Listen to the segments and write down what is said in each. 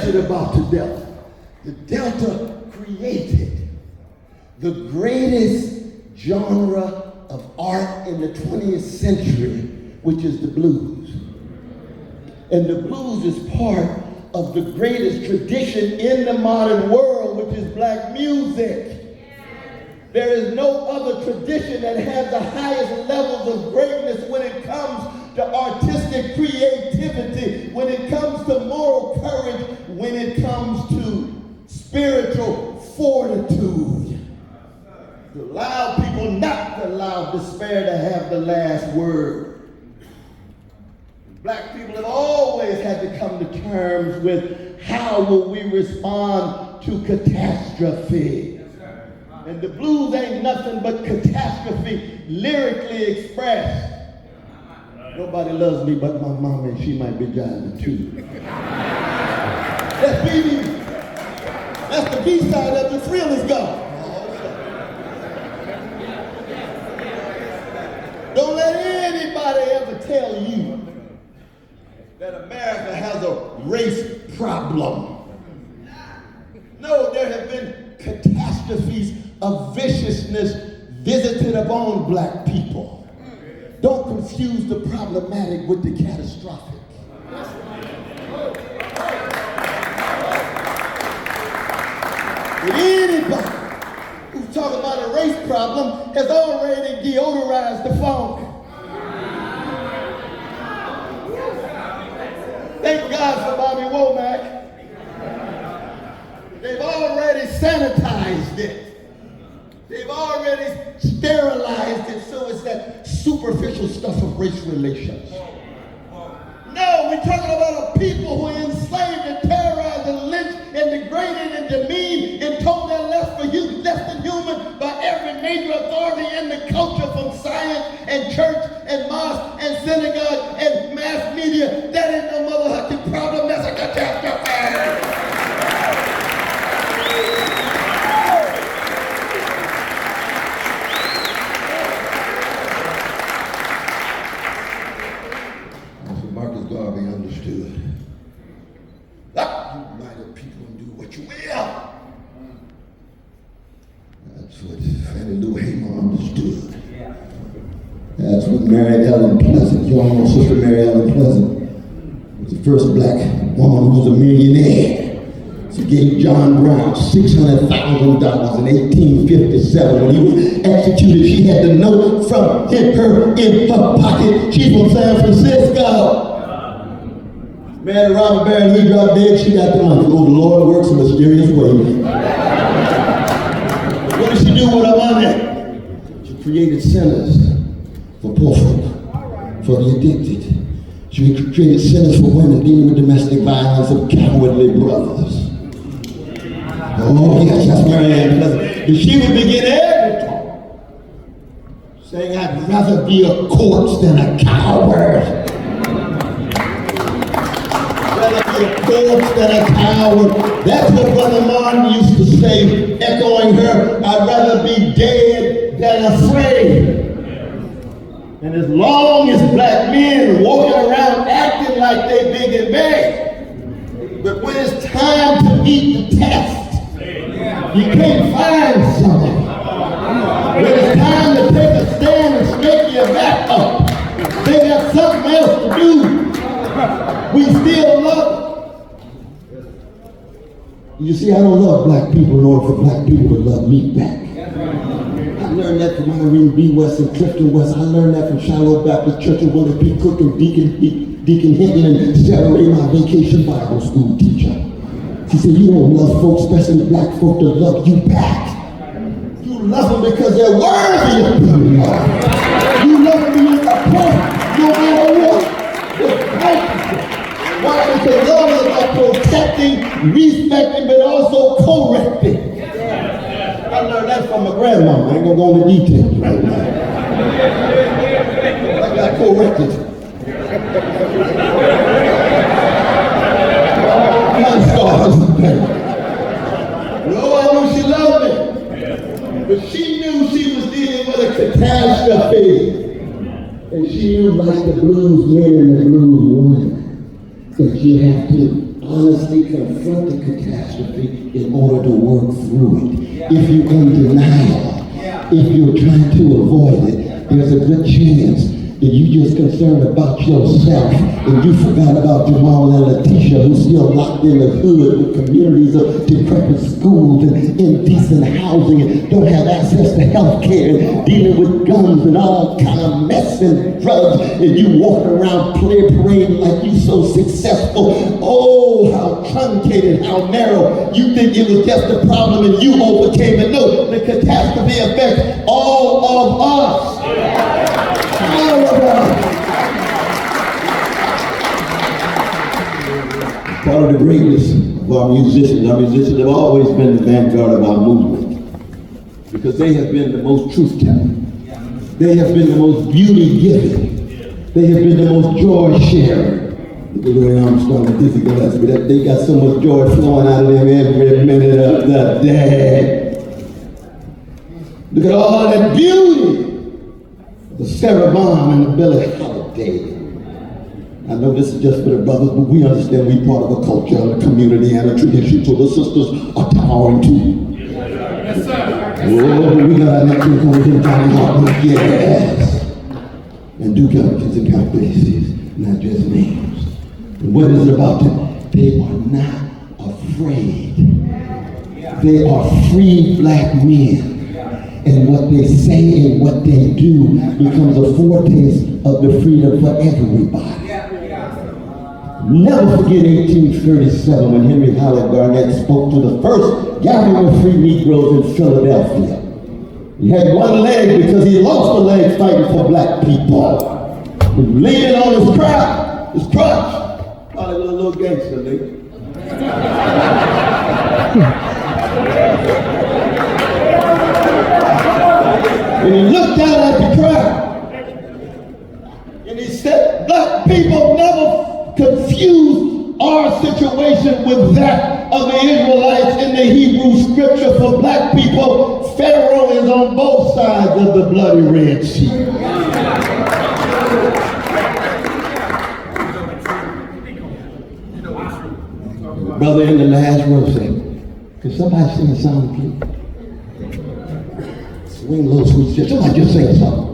is it about the Delta? The Delta created the greatest genre of art in the 20th century, which is the blues. And the blues is part of the greatest tradition in the modern world, which is black music. There is no other tradition that has the highest levels of greatness when it comes to artistic creativity, when it comes to moral courage, when it comes to spiritual fortitude. To allow people not to allow despair to have the last word. Black people have always had to come to terms with how will we respond to catastrophe. And the blues ain't nothing but catastrophe lyrically expressed. Nobody loves me but my mama, and she might be driving too. That's BB. That's the B side of The Thrill Is Gone. Don't let anybody ever tell you that America has a race problem. No, there have been catastrophes of viciousness visited upon black people. Don't confuse the problematic with the catastrophic. But anybody who's talking about a race problem has already deodorized the funk. Thank God for Bobby Womack. They've already sanitized it. They've already sterilized it, so it's that superficial stuff of race relations. No, we're talking about a people who are enslaved and terrorized and lynched and degraded and demeaned and told they're less than human by every major authority in the culture, from science and church and mosque and synagogue and mass media. That ain't no motherfucking problem, that's a catastrophe. That's what Mary Ellen Pleasant, your own sister Mary Ellen Pleasant, was the first black woman who was a millionaire. She gave John Brown $600,000 in 1857 when he was executed. She had the note from her in her pocket. She's from San Francisco. Married Robert Barron, he dropped dead, she got the money. Oh, the Lord works in mysterious ways. What did she do with her money? She created centers for poor folk, for the addicted. She created centers for women dealing with domestic violence of cowardly brothers. Oh yes, that's Mary Ann Pleasant. And she would begin every talk saying, I'd rather be a corpse than a coward. I'd rather be a corpse than a coward. That's what Brother Martin used to say, echoing her, I'd rather be dead than afraid. And as long as black men are walking around acting like they big and bad, but when it's time to meet the test, you can't find something. When it's time to take a stand and straighten your back up, they got something else to do. We still love it. You see, I don't love black people in order for black people to love me back. I learned that from Irene B. West and Clifton West. I learned that from Shiloh Baptist Church and Willie P. Cook and Deacon Hinton and Sarah Ray, my vacation Bible school teacher. She said, you don't love folks, especially black folk, to love you back. You love them because they're worthy of being loved. You love them because they're perfect, no matter what. Why? Because love is about protecting, respecting, but also correcting. I learned that from my grandmama. I ain't gonna go into details right now. I got corrected. My stars. No, I know she loved me. But she knew she was dealing with a catastrophe. And she knew, like the blues men and the blues women, that you have to honestly confront the catastrophe in order to work through it. If you're in denial, if you're trying to avoid it, there's a good chance that you're just concerned about yourself and you forgot about Jamal and Letitia, who's still locked in the hood with communities of decrepit schools and indecent housing and don't have access to health care and dealing with guns and all kind of mess and drugs, and you walking around parading like you so successful. Oh, how truncated, how narrow. You think it was just a problem and you overcame it. No, the catastrophe affects all of us. All of us. Part of the greatness of our musicians have always been the vanguard of our movement because they have been the most truth-telling. They have been the most beauty-giving. They have been the most joy-sharing. Look at Louis Armstrong and Dizzy Gillespie. They got so much joy flowing out of them every minute of the day. Look at all that beauty. The Sarah Vaughan and the Billie Holiday. I know this is just for the brothers, but we understand we're part of a culture, a community, and a tradition, so the sisters are towering too. Yes, sir. Oh, we got our next one coming to the Johnny Hartman. Yes. And do countries and count bases, not just names. And what is it about them? They are not afraid. They are free black men. And what they say and what they do becomes a foretaste of the freedom for everybody. Never forget 1837 when Henry Howard Garnett spoke to the first gathering of free Negroes in Philadelphia. He had one leg because he lost a leg fighting for black people. He was leaning on his crutch. Probably was a little gangster, nigga. And he looked out at the crowd and he said, black people never confuse our situation with that of the Israelites in the Hebrew scripture. For black people, Pharaoh is on both sides of the bloody Red Sea. The brother in the last row said, can somebody sing a song, please? Swing a little sweet shit. Somebody just sing something.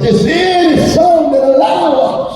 Just any song that allows us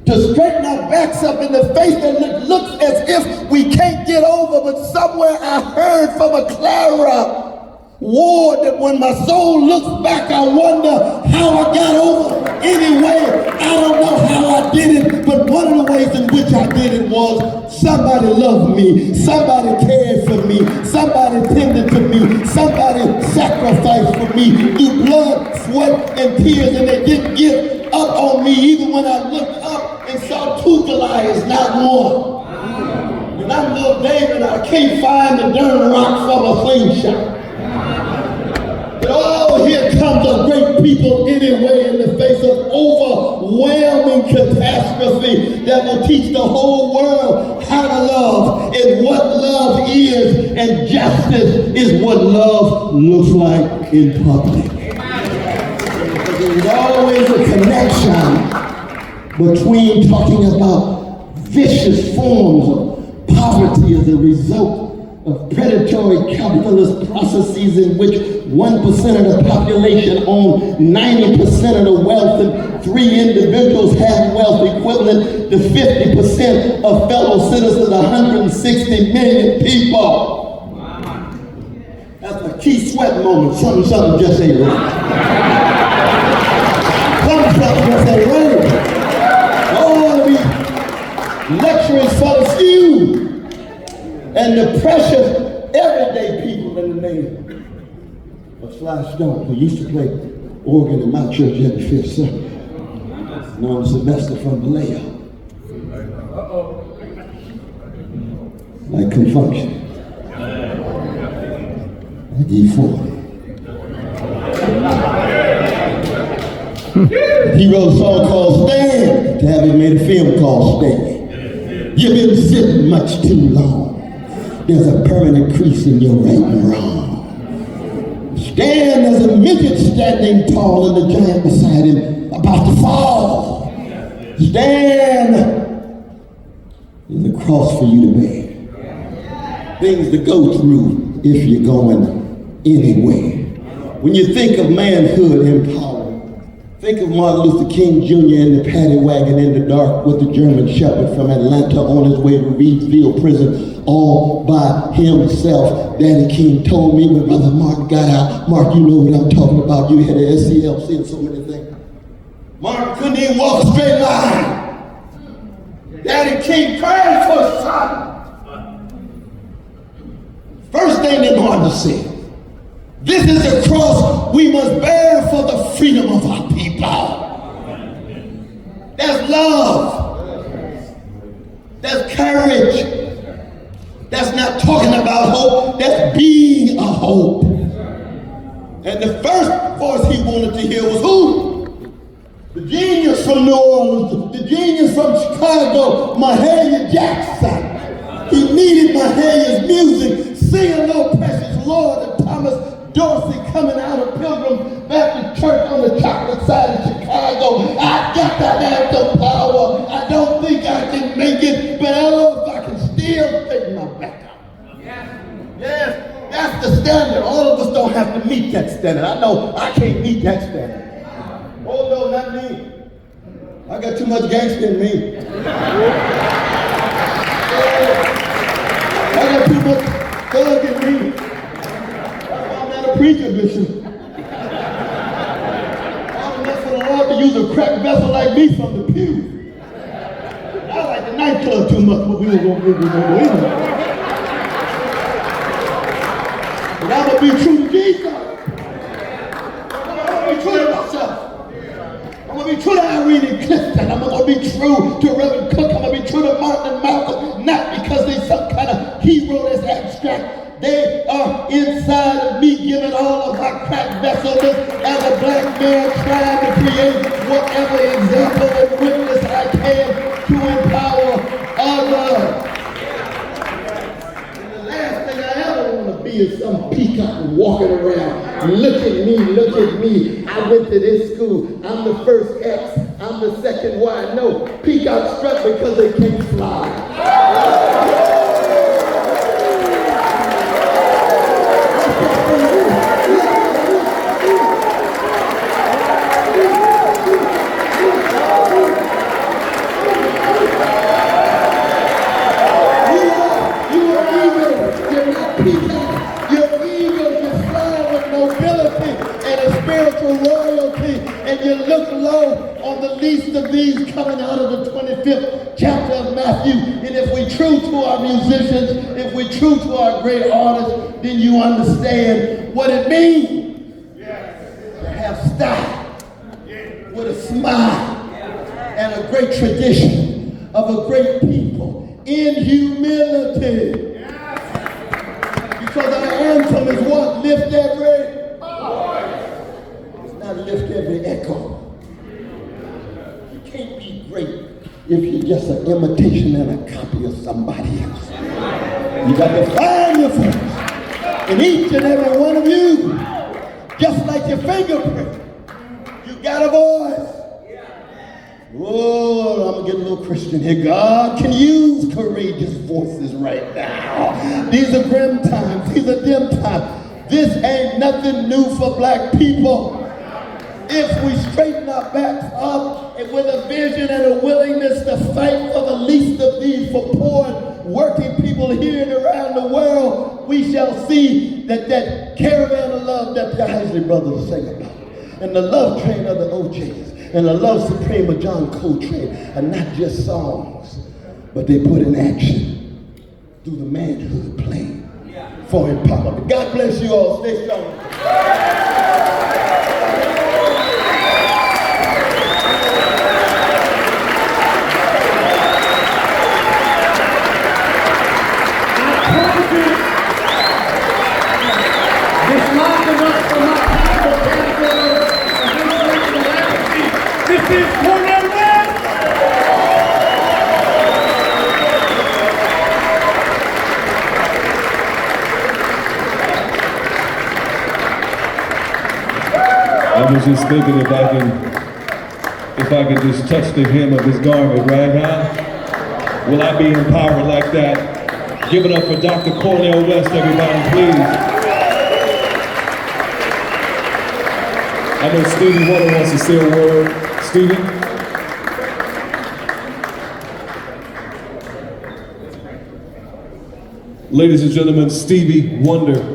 to straighten our backs up in the face that looks as if we can't get over. But somewhere I heard from a Clara Ward that when my soul looks back, I wonder how I got over. Anyway, I don't know how I did it, but one of the ways in which I did it was somebody loved me, somebody cared for me, somebody tended to me, somebody sacrificed for me through blood, sweat, and tears, and they didn't give up on me even when I looked up and saw two Goliaths, not one. And I'm little David, I can't find the darn rock from a slingshot. But oh, here comes a great people anyway in the face of overwhelming catastrophe that will teach the whole world how to love and what love is, and justice is what love looks like in public. There's always a connection between talking about vicious forms of poverty as a result of predatory capitalist processes in which 1% of the population own 90% of the wealth, and 3 individuals have wealth equivalent to 50% of fellow citizens, 160 million people. That's a key sweat moment. Something just ain't right. Something just ain't right. All of these lecturers for the few and the precious everyday people in the name of Sly Stone, who used to play organ in my church every 5th Sunday, known Sylvester from Vallejo. Like Confunction. Like E40. He wrote a song called Stand, to have him made a film called Stand. You've been sitting much too long. There's a permanent crease in your right and wrong. Stand as a midget standing tall and the giant beside him about to fall. Stand. There's a cross for you to bear. Things to go through if you're going anywhere. When you think of manhood empowerment, think of Martin Luther King Jr. in the paddy wagon in the dark with the German shepherd from Atlanta on his way to Reedsville prison all by himself. Daddy King told me when Brother Mark got out, Mark, you know what I'm talking about. You had a SCLC and so many things. Mark couldn't even walk a straight line. Daddy King cried for his son. First thing that Martin said, this is the cross we must bear for the freedom of our people. That's love. That's courage. That's not talking about hope. That's being a hope. And the first voice he wanted to hear was who? The genius from New Orleans, the genius from Chicago, Mahalia Jackson. He needed Mahalia's music, singing "Lord Precious Lord" and Thomas Dorsey coming out of Pilgrim Baptist Church on the chocolate side of Chicago. I got that anthem power. I don't think I can make it, but I know if I can still take my back up. Yes, that's the standard. All of us don't have to meet that standard. I know I can't meet that standard. Oh no, not me. I got too much gangster in me. I got too much thug in me. I'm not a preacher, Bishop. I'm enough for the Lord to use a cracked vessel like me from the pew. I like the nightclub too much, but we don't go in there. But I'm going to be true to Jesus. I'm going to be true to myself. I'm going to be true to Irene and Clifton. I'm going to be true to Reverend Cook. I'm going to be true to Martin and Malcolm. Not because they're some kind of hero that's abstract. They are inside of me, giving all of my cracked vessels as a black man trying to create whatever example and witness I can to empower others. And the last thing I ever want to be is some peacock walking around. Look at me, look at me. I went to this school. I'm the first X. I'm the second Y. No, peacocks strut because they can't fly. And you look low on the least of these coming out of the 25th chapter of Matthew. And if we're true to our musicians, if we're true to our great artists, then you understand what it means to have style with a smile and a great tradition of a great people in humility. Because our anthem is what? Lift every lift every echo. You can't be great if you're just an imitation and a copy of somebody else. You got to find your voice. And each and every one of you, just like your fingerprint, you got a voice. Oh, I'm going to get a little Christian here. God can use courageous voices right now. These are grim times. These are dim times. This ain't nothing new for black people. If we straighten our backs up and with a vision and a willingness to fight for the least of these, for poor working people here and around the world, we shall see that caravan of love that the Isley Brothers sing about, and the love train of the OJs, and the love supreme of John Coltrane are not just songs, but they put in action through the manhood plan for empowerment. God bless you all. Stay strong. This is Cornell West! I was just thinking if I can If I could just touch the hem of his garment, right, huh? Will I be empowered like that? Give it up for Dr. Cornell West, everybody, please. I know Stevie Wonder wants to say a word. Stevie? Ladies and gentlemen, Stevie Wonder.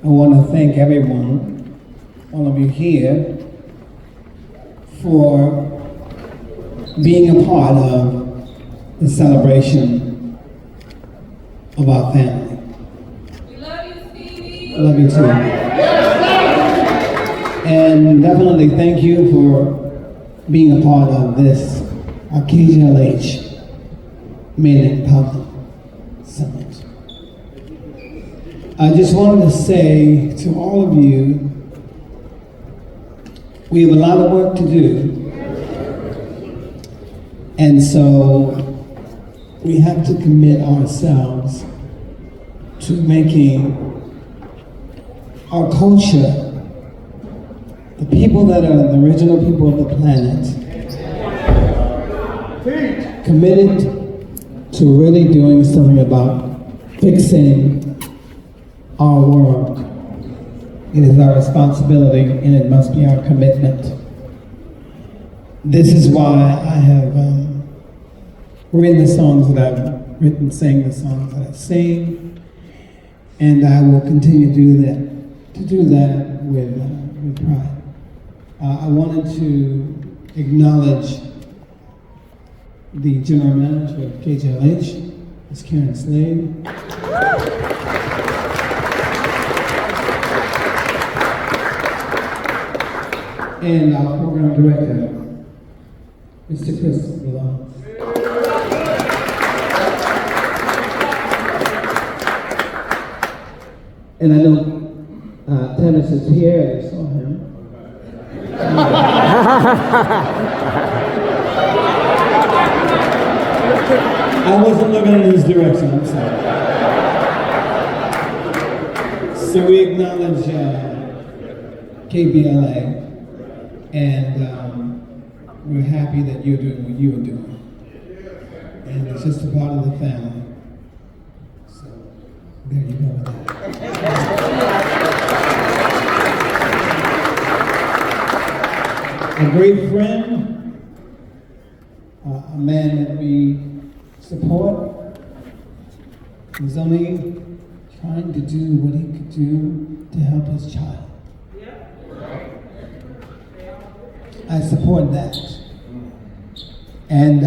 I want to thank everyone, all of you here, for being a part of the celebration of our family. We love you, Stevie. I love you too. And definitely thank you for being a part of this, our KJlH Empowement Summit. I just wanted to say to all of you, we have a lot of work to do. And so we have to commit ourselves to making our culture, the people that are the original people of the planet, committed to really doing something about fixing our world. It is our responsibility and it must be our commitment. This is why I have written the songs that I've written, sang the songs that I sing, and I will continue to do that with pride. I wanted to acknowledge the general manager of KJlH, Ms. Karen Slade. And our program director, Mr. Chris Milan. And I know Tennis is here, I saw him. I wasn't looking in his direction, I'm sorry. So we acknowledge KJlH. And we're happy that you're doing what you are doing. And it's just a part of the family. So there you go with that. A great friend, a man that we support. He's only trying to do what he could do to help his child. I support that. And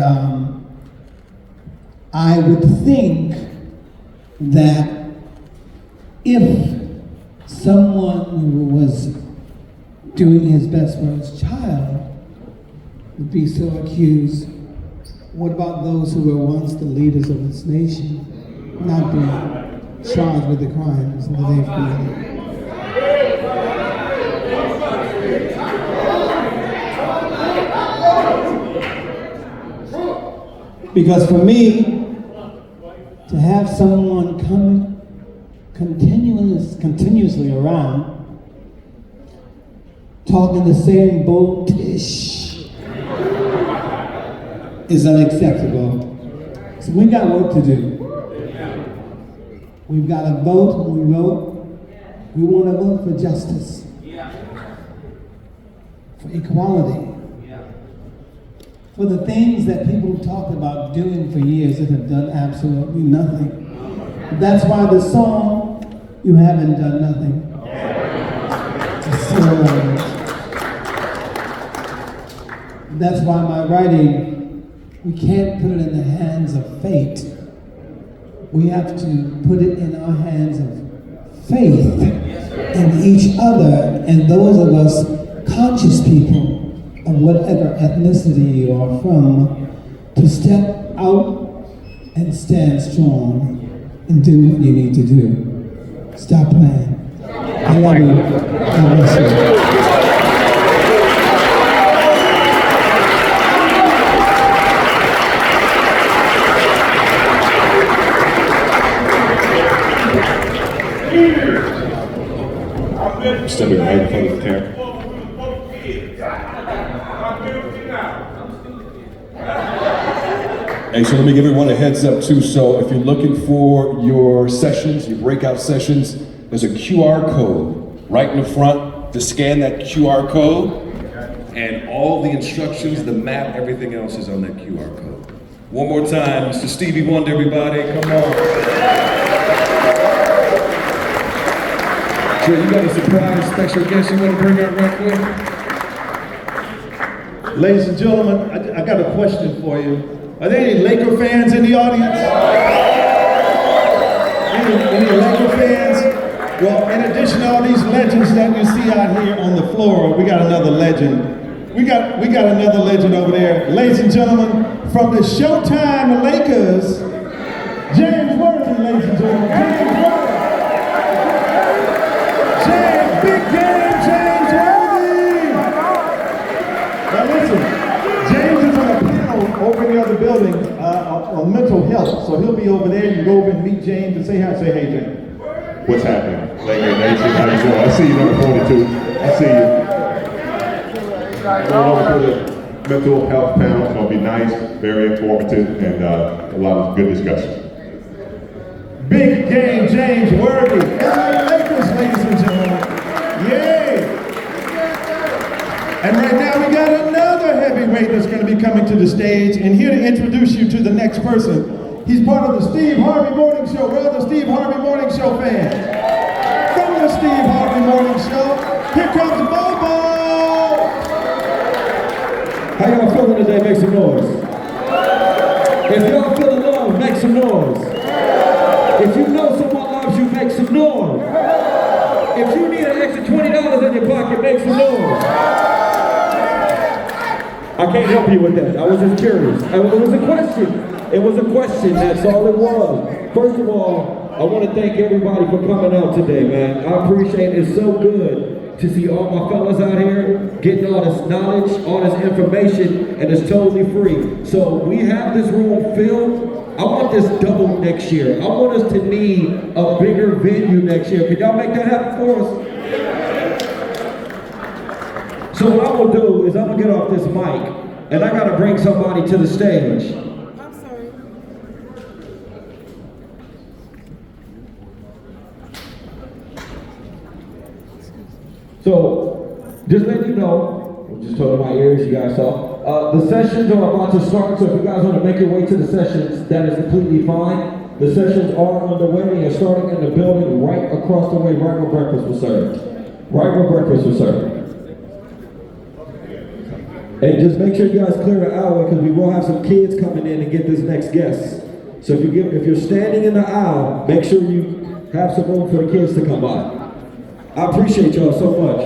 I would think that if someone who was doing his best for his child would be so accused, what about those who were once the leaders of this nation not being charged with the crimes that they've committed? Because for me, to have someone come continuously around, talking the same bull-tish, is unacceptable. So we got work to do. We've got to vote when we vote. We want to vote for justice, for equality, for the things that people talked about doing for years that have done absolutely nothing. That's why the song, "You Haven't Done Nothing," that's why my writing, we can't put it in the hands of fate. We have to put it in our hands of faith in each other and those of us conscious people of whatever ethnicity you are from, to step out and stand strong and do what you need to do. Stop playing. I love you. God bless you. stepping right in front of the camera. Hey, so let me give everyone a heads up too. So if you're looking for your sessions, your breakout sessions, there's a QR code right in the front. To scan that QR code, and all the instructions, the map, everything else is on that QR code. One more time, Mr. Stevie Wonder, everybody, come on. So you got a surprise special guest you want to bring out right quick? Ladies and gentlemen, I got a question for you. Are there any Laker fans in the audience? Any Laker fans? Well, in addition to all these legends that you see out here on the floor, we got another legend. We got another legend over there. Ladies and gentlemen, from the Showtime Lakers, James Worthy, ladies and gentlemen. James Worthy. Big game, James Worthy. Now listen, James is on a panel over in the other building on mental health. So he'll be over there. You can go over and meet James and say hi. Say, hey, James. What's happening? Laker Nation, how you doing? I see you, number 42. I see you. Going over to the mental health panel. It's going to be nice, very informative, and a lot of good discussion. Big game, James Worthy. LA Lakers, ladies and gentlemen. Yay! And right now we got another heavyweight that's going to be coming to the stage. And here to introduce you to the next person. He's part of the Steve Harvey Morning Show. Where are the Steve Harvey Morning Show fans? From the Steve Harvey Morning Show, here comes Bobo! How y'all feeling today? Make some noise. If y'all feeling love, make some noise. If you know someone loves you, make some noise. If you need an extra $20 in your pocket, make some noise. I can't help you with that. I was just curious. It was a question. It was a question, that's all it was. First of all, I want to thank everybody for coming out today, man. I appreciate it. It's so good to see all my fellas out here getting all this knowledge, all this information, and it's totally free. So we have this room filled. I want this double next year. I want us to need a bigger venue next year. Can y'all make that happen for us? So what I'm gonna do is I'm gonna get off this mic, and I gotta bring somebody to the stage. So, just letting you know, I'm just talking my ears, you guys saw. The sessions are about to start, so if you guys want to make your way to the sessions, that is completely fine. The sessions are underway, and you're starting in the building right across the way, right where breakfast was served. Right where breakfast was served. And just make sure you guys clear the aisle, because we will have some kids coming in and get this next guest. So if you're standing in the aisle, make sure you have some room for the kids to come by. I appreciate y'all so much.